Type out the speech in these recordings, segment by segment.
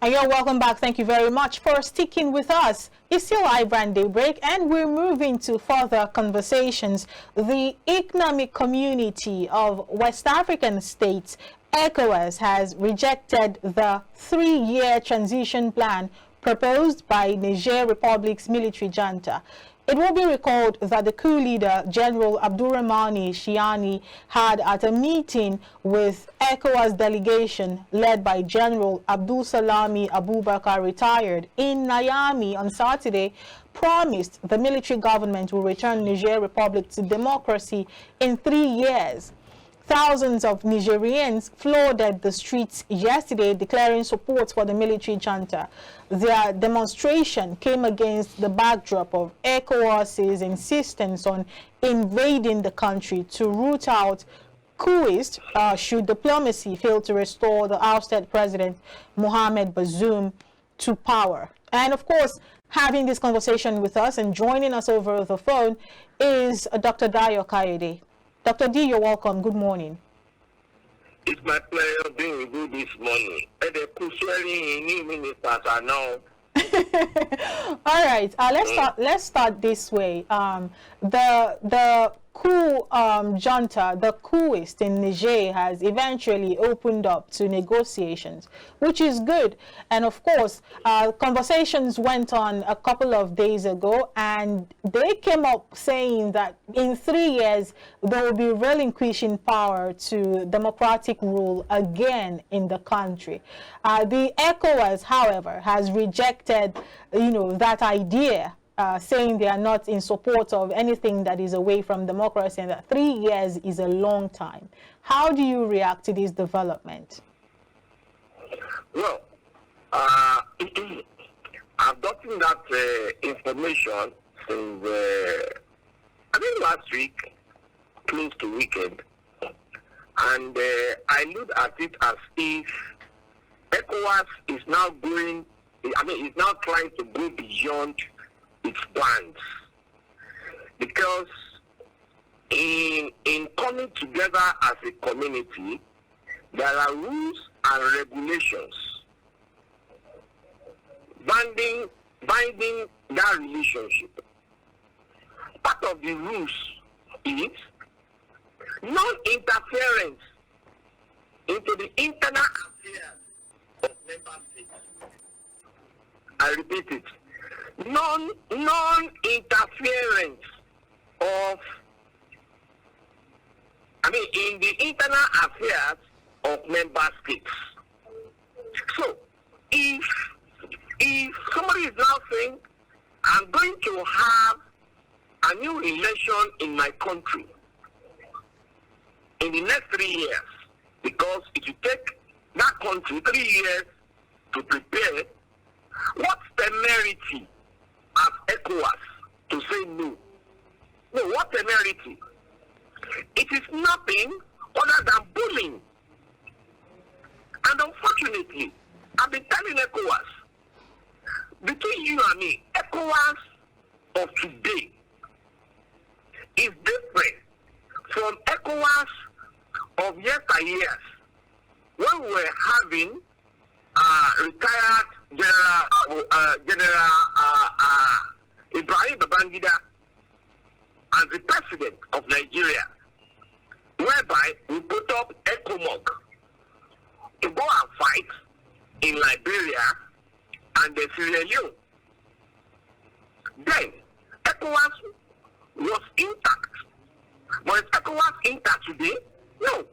And you're welcome back. Thank you very much for sticking with us. It's still iBrand Daybreak, and we're moving to further conversations. The Economic Community of West African States, Ecowas, has rejected the 3-year transition plan proposed by Niger Republic's military junta. It will be recalled that the coup leader, General Abdurrahmani Chiani, had at a meeting with ECOWAS delegation led by General Abdul Salami Abubakar, retired, in Niamey on Saturday, promised the military government will return Niger Republic to democracy in 3 years. Thousands of Nigerians flooded the streets yesterday declaring support for the military junta. Their demonstration came against the backdrop of ECOWAS's insistence on invading the country to root out coupists should diplomacy fail to restore the ousted President Mohamed Bazoum to power. And of course, having this conversation with us and joining us over the phone is Dr. Dayo Kayode. Dr. D, you're welcome. Good morning. It's my pleasure being with you this morning. All right. Let's start this way. The coup junta, the coupists in Niger, has eventually opened up to negotiations, which is good. And of course, conversations went on a couple of days ago, and they came up saying that in 3 years there will be relinquishing power to democratic rule again in the country. The ECOWAS, however, has rejected, that idea. Saying they are not in support of anything that is away from democracy, and that 3 years is a long time. How do you react to this development? Well, I've gotten that information since, I think last week, close to weekend, and I look at it as if ECOWAS is now going, is now trying to go beyond its plans, because in coming together as a community, there are rules and regulations binding that relationship. Part of the rules is non-interference into the internal affairs of member states. I repeat it. Non-interference in the internal affairs of member states. So, if somebody is now saying, I'm going to have a new election in my country in the next 3 years, because it will take that country 3 years to prepare, what's the temerity as ECOWAS to say no? No, what temerity? It is nothing other than bullying. And unfortunately, I've been telling ECOWAS, between you and me, ECOWAS of today is different from ECOWAS of yesteryears, when we were having retired General Ibrahim Babangida as the president of Nigeria, whereby we put up ECOMOG to go and fight in Liberia and Sierra Leone. Then ECOWAS was intact. But is ECOWAS intact today? No.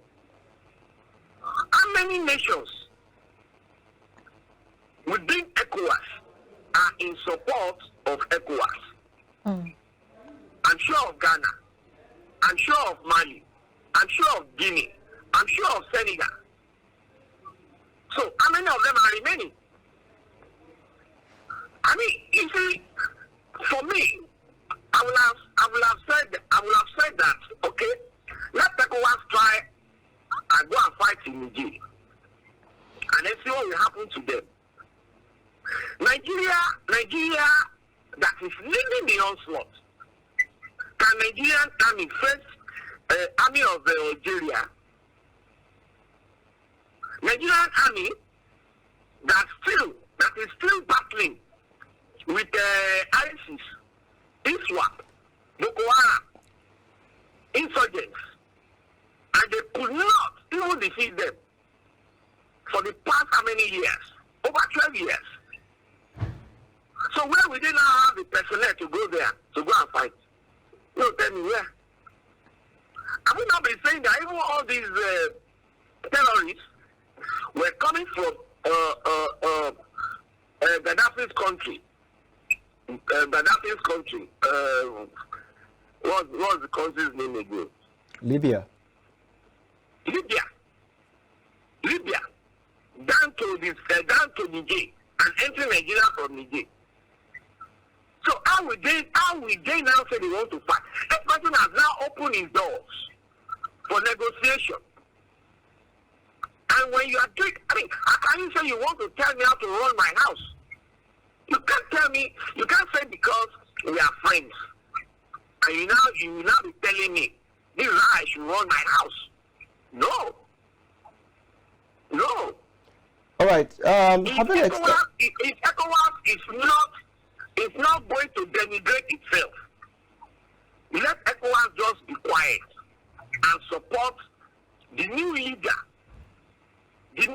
How many nations within ECOWAS are in support of ECOWAS? I'm sure of Ghana. I'm sure of Mali. I'm sure of Guinea. I'm sure of Senegal. So how many of them are remaining? You see, for me, I will have said that, okay, let ECOWAS try and go and fight in Niger, and then see what will happen to them. Nigeria that is leading the onslaught. Can Nigerian army face army of Algeria? Nigerian army that still over 12 years. So where will they now have the personnel to go there, to go and fight? No, tell me where. I will not be saying that even all these terrorists were coming from Gaddafi's country. Gaddafi's country. What's the country's name again? Libya. Libya. Down to Niger and entering Nigeria from Niger. So how will they now say they want to fight? That person has now opened his doors for negotiation. And when you are doing, I mean, how can you say you want to tell me how to run my house? You can't tell me, you can't say because we are friends. And you will now be telling me this is how I should run my house. No. All right. If ECOWAS is not going to denigrate itself, let ECOWAS just be quiet and support the new leader in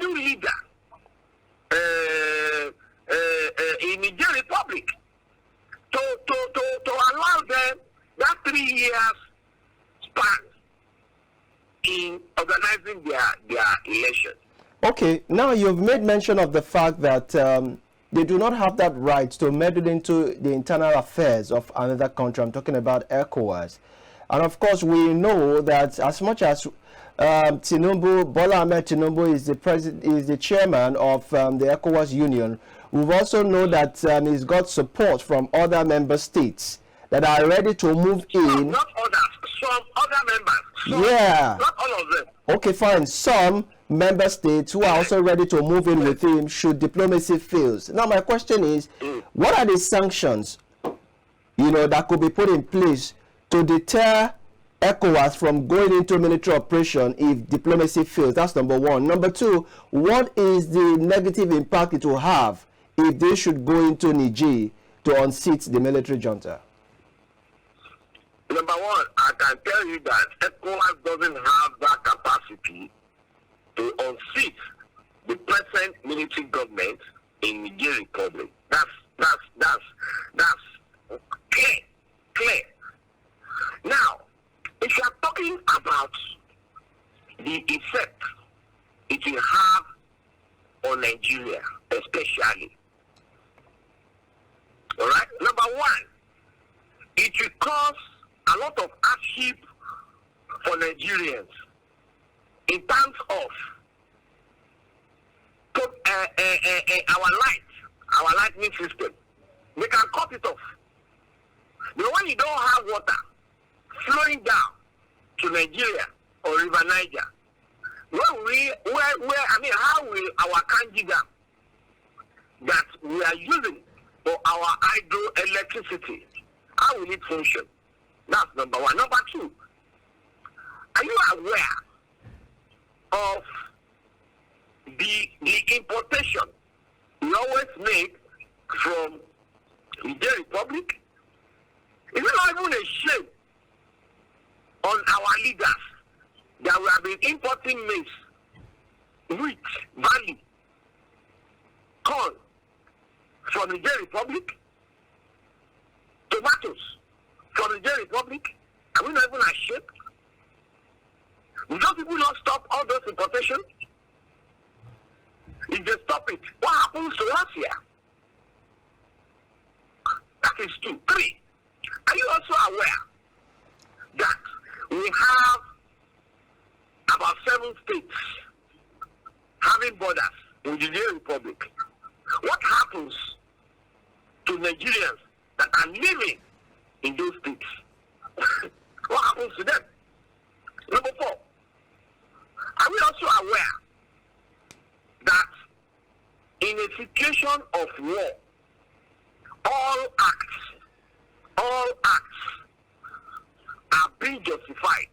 Niger Republic to allow them that 3 years span in organizing their election. Okay, now you've made mention of the fact that they do not have that right to meddle into the internal affairs of another country. I'm talking about ECOWAS. And of course, we know that as much as Bola Ahmed Tinubu is the chairman of the ECOWAS Union, we've also know that he's got support from other member states that are ready to move in. Not others, some other members. Yeah. Not all of them. Okay, fine. Some member states who are also ready to move in with him should diplomacy fails. Now, my question is, what are the sanctions, that could be put in place to deter ECOWAS from going into military operation if diplomacy fails? That's number one. Number two, what is the negative impact it will have if they should go into Niger to unseat the military junta? Number one, I can tell you that ECOWAS doesn't have that capacity to unseat the present military government in Niger Republic. That's clear. Now, if you are talking about the effect it will have on Nigeria, especially, all right. Number one, it will cause a lot of hardship for Nigerians in terms of our lightning system. They can cut it off. But when you don't have water flowing down to Nigeria or River Niger, how will our Kanji dam that we are using for our hydroelectricity, how will it function? That's number one. Number two, are you aware of the importation we always make from Niger Republic? Is it not even a shame on our leaders that we have been importing maize, wheat, barley, corn from Niger Republic, tomatoes from Niger Republic? Are we not even ashamed? Will those people not stop all those importations? If they stop it, what happens to us here? That is 2. 3. Are you also aware that we have about 7 states having borders in the Niger Republic? What happens to Nigerians that are living in those states? What happens to them? Number 4, are we also aware that in a situation of war, all acts are being justified